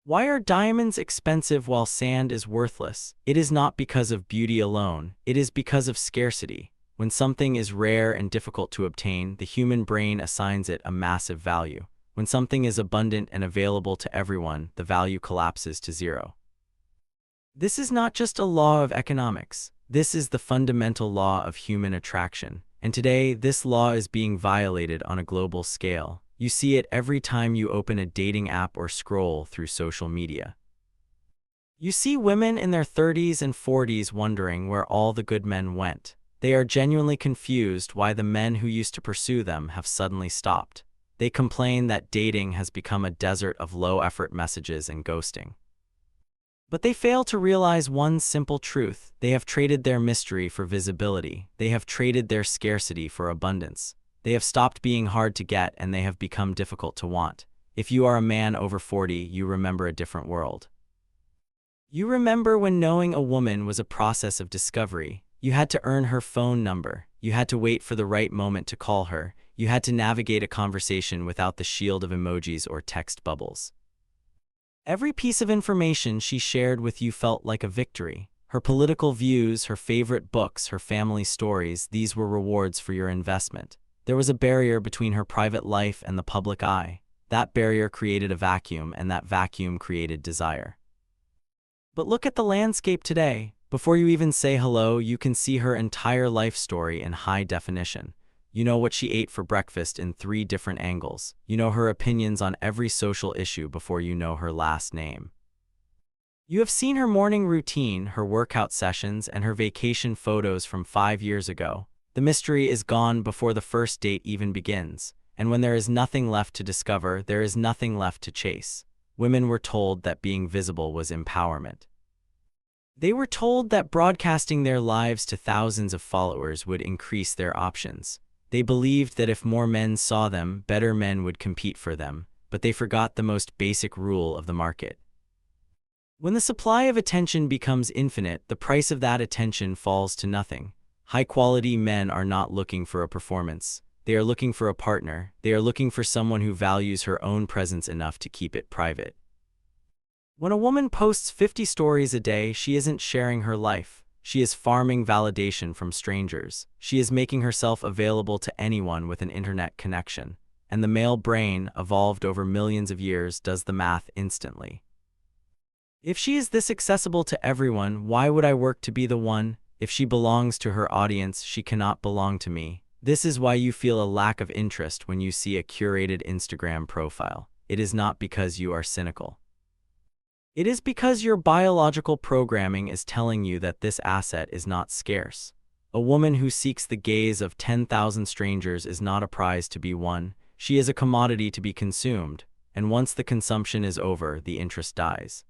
Why are diamonds expensive while sand is worthless? It is not because of beauty alone, it is because of scarcity. When something is rare and difficult to obtain, the human brain assigns it a massive value. When something is abundant and available to everyone, the value collapses to zero. This is not just a law of economics. This is the fundamental law of human attraction. And today, this law is being violated on a global scale. You see it every time you open a dating app or scroll through social media. You see women in their 30s and 40s wondering where all the good men went. They are genuinely confused why the men who used to pursue them have suddenly stopped. They complain that dating has become a desert of low-effort messages and ghosting. But they fail to realize one simple truth. They have traded their mystery for visibility. They have traded their scarcity for abundance. They have stopped being hard to get and they have become difficult to want. If you are a man over 40, you remember a different world. You remember when knowing a woman was a process of discovery. You had to earn her phone number. You had to wait for the right moment to call her. You had to navigate a conversation without the shield of emojis or text bubbles. Every piece of information she shared with you felt like a victory. Her political views, her favorite books, her family stories, these were rewards for your investment. There was a barrier between her private life and the public eye. That barrier created a vacuum, and that vacuum created desire. But look at the landscape today. Before you even say hello, you can see her entire life story in high definition. You know what she ate for breakfast in 3 different angles. You know her opinions on every social issue before you know her last name. You have seen her morning routine, her workout sessions, and her vacation photos from 5 years ago. The mystery is gone before the first date even begins. And when there is nothing left to discover, there is nothing left to chase. Women were told that being visible was empowerment. They were told that broadcasting their lives to thousands of followers would increase their options. They believed that if more men saw them, better men would compete for them, but they forgot the most basic rule of the market. When the supply of attention becomes infinite, the price of that attention falls to nothing. High-quality men are not looking for a performance. They are looking for a partner. They are looking for someone who values her own presence enough to keep it private. When a woman posts 50 stories a day, she isn't sharing her life. She is farming validation from strangers. She is making herself available to anyone with an internet connection. And the male brain, evolved over millions of years, does the math instantly. If she is this accessible to everyone, why would I work to be the one? If she belongs to her audience, she cannot belong to me. This is why you feel a lack of interest when you see a curated Instagram profile. It is not because you are cynical. It is because your biological programming is telling you that this asset is not scarce. A woman who seeks the gaze of 10,000 strangers is not a prize to be won. She is a commodity to be consumed, and once the consumption is over, the interest dies.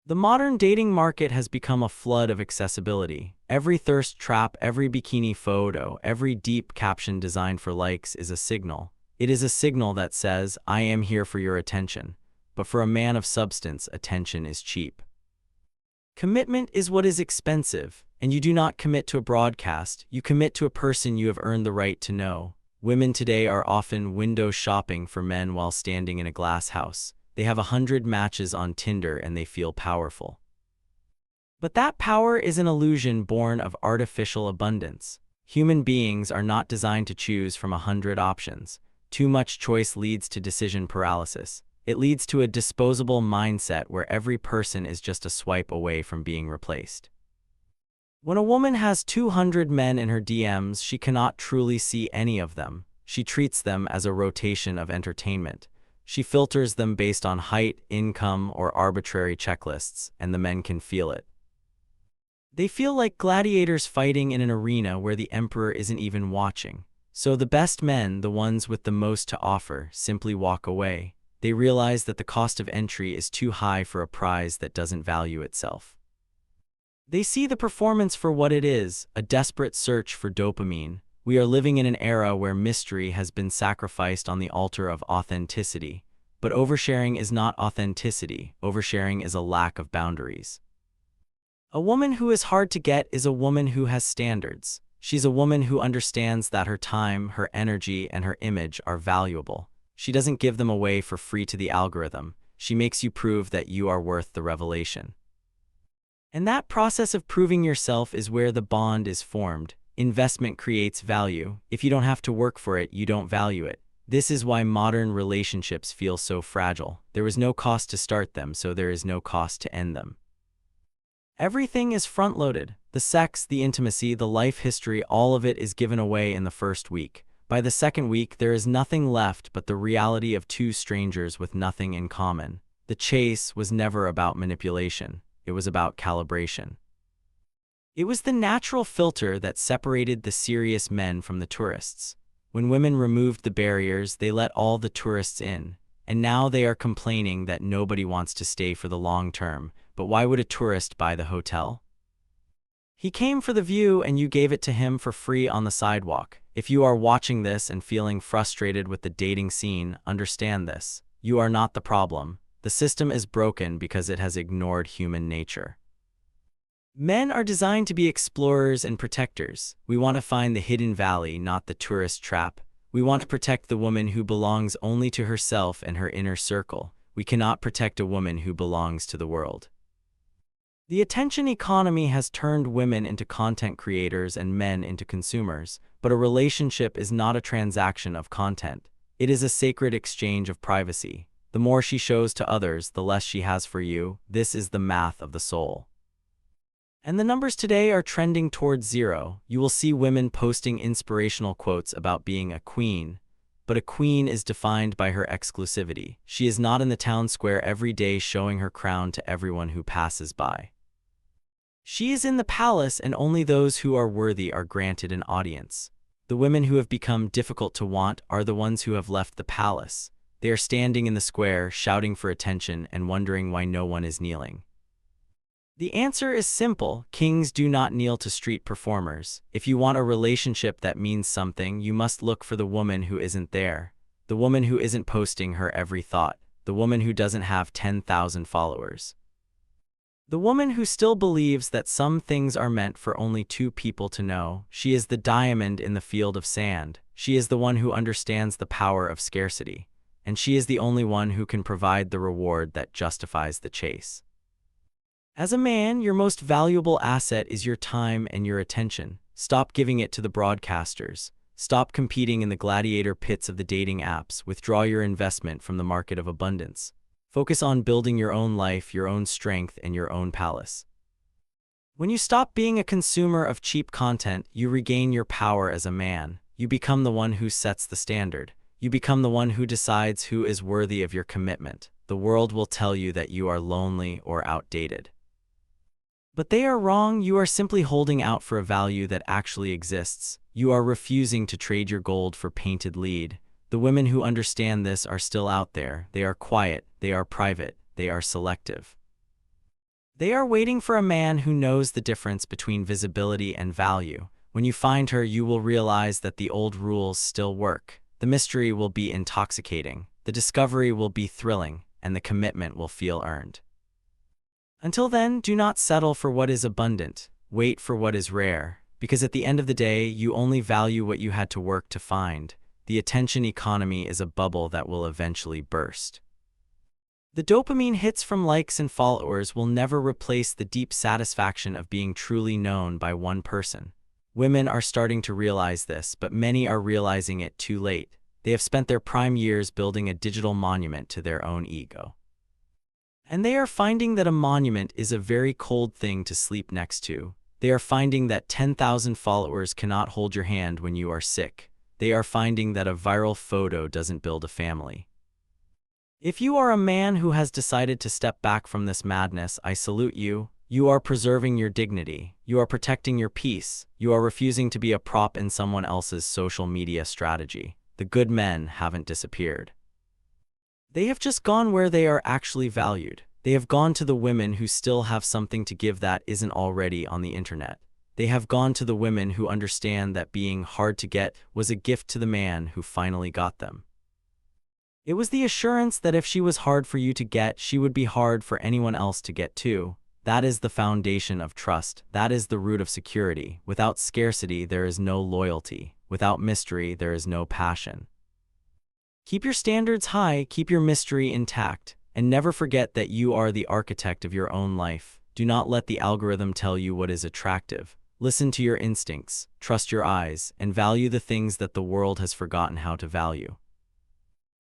The modern dating market has become a flood of accessibility. Every thirst trap, every bikini photo, every deep caption designed for likes is a signal. It is a signal that says, I am here for your attention. But for a man of substance, attention is cheap. Commitment is what is expensive, and you do not commit to a broadcast, you commit to a person you have earned the right to know. Women today are often window shopping for men while standing in a glass house. They have 100 matches on Tinder and they feel powerful. But that power is an illusion born of artificial abundance. Human beings are not designed to choose from 100 options. Too much choice leads to decision paralysis. It leads to a disposable mindset where every person is just a swipe away from being replaced. When a woman has 200 men in her DMs, she cannot truly see any of them. She treats them as a rotation of entertainment. She filters them based on height, income, or arbitrary checklists, and the men can feel it. They feel like gladiators fighting in an arena where the emperor isn't even watching. So the best men, the ones with the most to offer, simply walk away. They realize that the cost of entry is too high for a prize that doesn't value itself. They see the performance for what it is, a desperate search for dopamine. We are living in an era where mystery has been sacrificed on the altar of authenticity. But oversharing is not authenticity. Oversharing is a lack of boundaries. A woman who is hard to get is a woman who has standards. She's a woman who understands that her time, her energy, and her image are valuable. She doesn't give them away for free to the algorithm. She makes you prove that you are worth the revelation. And that process of proving yourself is where the bond is formed. Investment creates value. If you don't have to work for it, you don't value it. This is why modern relationships feel so fragile. There was no cost to start them, so there is no cost to end them. Everything is front-loaded. The sex, the intimacy, the life history, all of it is given away in the first week. By the second week, there is nothing left but the reality of two strangers with nothing in common. The chase was never about manipulation. It was about calibration. It was the natural filter that separated the serious men from the tourists. When women removed the barriers, they let all the tourists in. And now they are complaining that nobody wants to stay for the long term. But why would a tourist buy the hotel? He came for the view and you gave it to him for free on the sidewalk. If you are watching this and feeling frustrated with the dating scene, understand this. You are not the problem. The system is broken because it has ignored human nature. Men are designed to be explorers and protectors. We want to find the hidden valley, not the tourist trap. We want to protect the woman who belongs only to herself and her inner circle. We cannot protect a woman who belongs to the world. The attention economy has turned women into content creators and men into consumers, but a relationship is not a transaction of content. It is a sacred exchange of privacy. The more she shows to others, the less she has for you. This is the math of the soul. And the numbers today are trending towards zero. You will see women posting inspirational quotes about being a queen, but a queen is defined by her exclusivity. She is not in the town square every day showing her crown to everyone who passes by. She is in the palace, and only those who are worthy are granted an audience. The women who have become difficult to want are the ones who have left the palace. They are standing in the square, shouting for attention and wondering why no one is kneeling. The answer is simple. Kings do not kneel to street performers. If you want a relationship that means something, you must look for the woman who isn't there. The woman who isn't posting her every thought. The woman who doesn't have 10,000 followers. The woman who still believes that some things are meant for only two people to know. She is the diamond in the field of sand. She is the one who understands the power of scarcity. And she is the only one who can provide the reward that justifies the chase. As a man, your most valuable asset is your time and your attention. Stop giving it to the broadcasters. Stop competing in the gladiator pits of the dating apps. Withdraw your investment from the market of abundance. Focus on building your own life, your own strength, and your own palace. When you stop being a consumer of cheap content, you regain your power as a man. You become the one who sets the standard. You become the one who decides who is worthy of your commitment. The world will tell you that you are lonely or outdated. But they are wrong. You are simply holding out for a value that actually exists. You are refusing to trade your gold for painted lead. The women who understand this are still out there. They are quiet, they are private, they are selective. They are waiting for a man who knows the difference between visibility and value. When you find her, you will realize that the old rules still work. The mystery will be intoxicating, the discovery will be thrilling, and the commitment will feel earned. Until then, do not settle for what is abundant. Wait for what is rare, because at the end of the day, you only value what you had to work to find. The attention economy is a bubble that will eventually burst. The dopamine hits from likes and followers will never replace the deep satisfaction of being truly known by one person. Women are starting to realize this, but many are realizing it too late. They have spent their prime years building a digital monument to their own ego. And they are finding that a monument is a very cold thing to sleep next to. They are finding that 10,000 followers cannot hold your hand when you are sick. They are finding that a viral photo doesn't build a family. If you are a man who has decided to step back from this madness, I salute you. You are preserving your dignity. You are protecting your peace. You are refusing to be a prop in someone else's social media strategy. The good men haven't disappeared. They have just gone where they are actually valued. They have gone to the women who still have something to give that isn't already on the internet. They have gone to the women who understand that being hard to get was a gift to the man who finally got them. It was the assurance that if she was hard for you to get, she would be hard for anyone else to get too. That is the foundation of trust. That is the root of security. Without scarcity, there is no loyalty. Without mystery, there is no passion. Keep your standards high, keep your mystery intact, And never forget that you are the architect of your own life. Do not let the algorithm tell you what is attractive. Listen to your instincts, trust your eyes, and value the things that the world has forgotten how to value.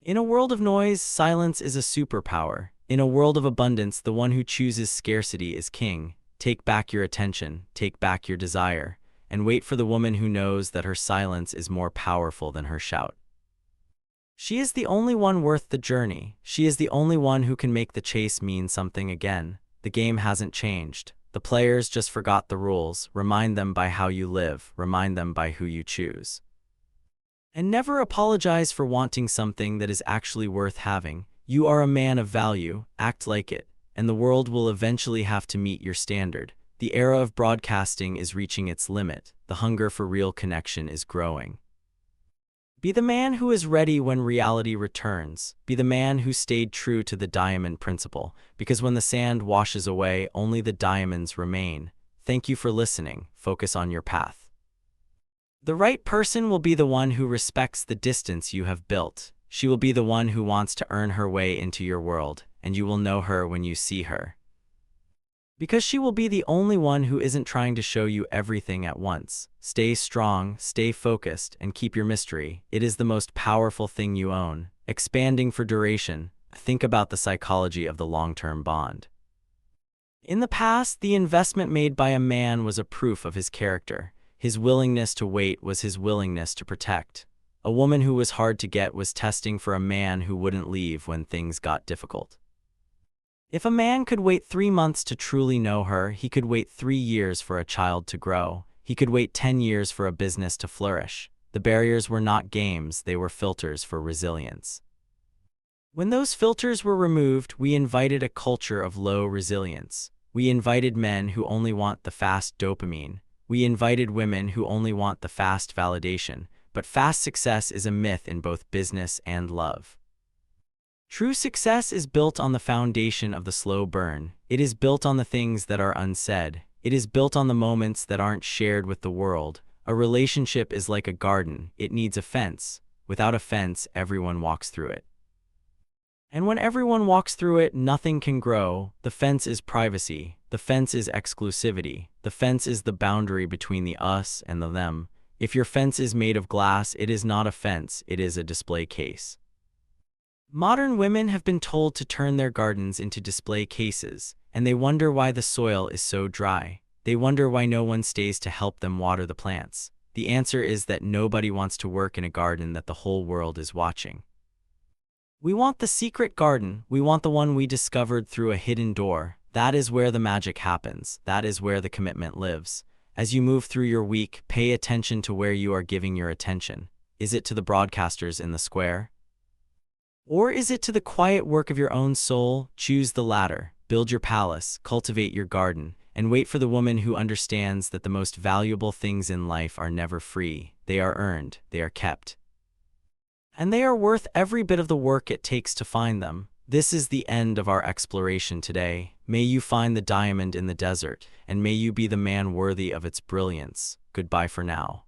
In a world of noise, silence is a superpower. In a world of abundance, the one who chooses scarcity is king. Take back your attention, take back your desire, and wait for the woman who knows that her silence is more powerful than her shout. She is the only one worth the journey. She is the only one who can make the chase mean something again. The game hasn't changed. The players just forgot the rules. Remind them by how you live. Remind them by who you choose. And never apologize for wanting something that is actually worth having. You are a man of value. Act like it, and the world will eventually have to meet your standard. The era of broadcasting is reaching its limit. The hunger for real connection is growing. Be the man who is ready when reality returns. Be the man who stayed true to the diamond principle, because when the sand washes away, only the diamonds remain. Thank you for listening. Focus on your path. The right person will be the one who respects the distance you have built. She will be the one who wants to earn her way into your world, and you will know her when you see her. Because she will be the only one who isn't trying to show you everything at once. Stay strong, stay focused, and keep your mystery. It is the most powerful thing you own. Expanding for duration. Think about the psychology of the long-term bond. In the past, the investment made by a man was a proof of his character. His willingness to wait was his willingness to protect. A woman who was hard to get was testing for a man who wouldn't leave when things got difficult. If a man could wait 3 months to truly know her, he could wait 3 years for a child to grow. He could wait 10 years for a business to flourish. The barriers were not games, they were filters for resilience. When those filters were removed, we invited a culture of low resilience. We invited men who only want the fast dopamine. We invited women who only want the fast validation. But fast success is a myth in both business and love. True success is built on the foundation of the slow burn. It is built on the things that are unsaid. It is built on the moments that aren't shared with the world. A relationship is like a garden. It needs a fence. Without a fence, everyone walks through it. And when everyone walks through it, nothing can grow. The fence is privacy. The fence is exclusivity. The fence is the boundary between the us and the them. If your fence is made of glass, it is not a fence, it is a display case. Modern women have been told to turn their gardens into display cases, and they wonder why the soil is so dry. They wonder why no one stays to help them water the plants. The answer is that nobody wants to work in a garden that the whole world is watching. We want the secret garden. We want the one we discovered through a hidden door. That is where the magic happens. That is where the commitment lives. As you move through your week, pay attention to where you are giving your attention. Is it to the broadcasters in the square? Or is it to the quiet work of your own soul? Choose the latter. Build your palace, cultivate your garden, and wait for the woman who understands that the most valuable things in life are never free. They are earned, they are kept. And they are worth every bit of the work it takes to find them. This is the end of our exploration today. May you find the diamond in the desert, and may you be the man worthy of its brilliance. Goodbye for now.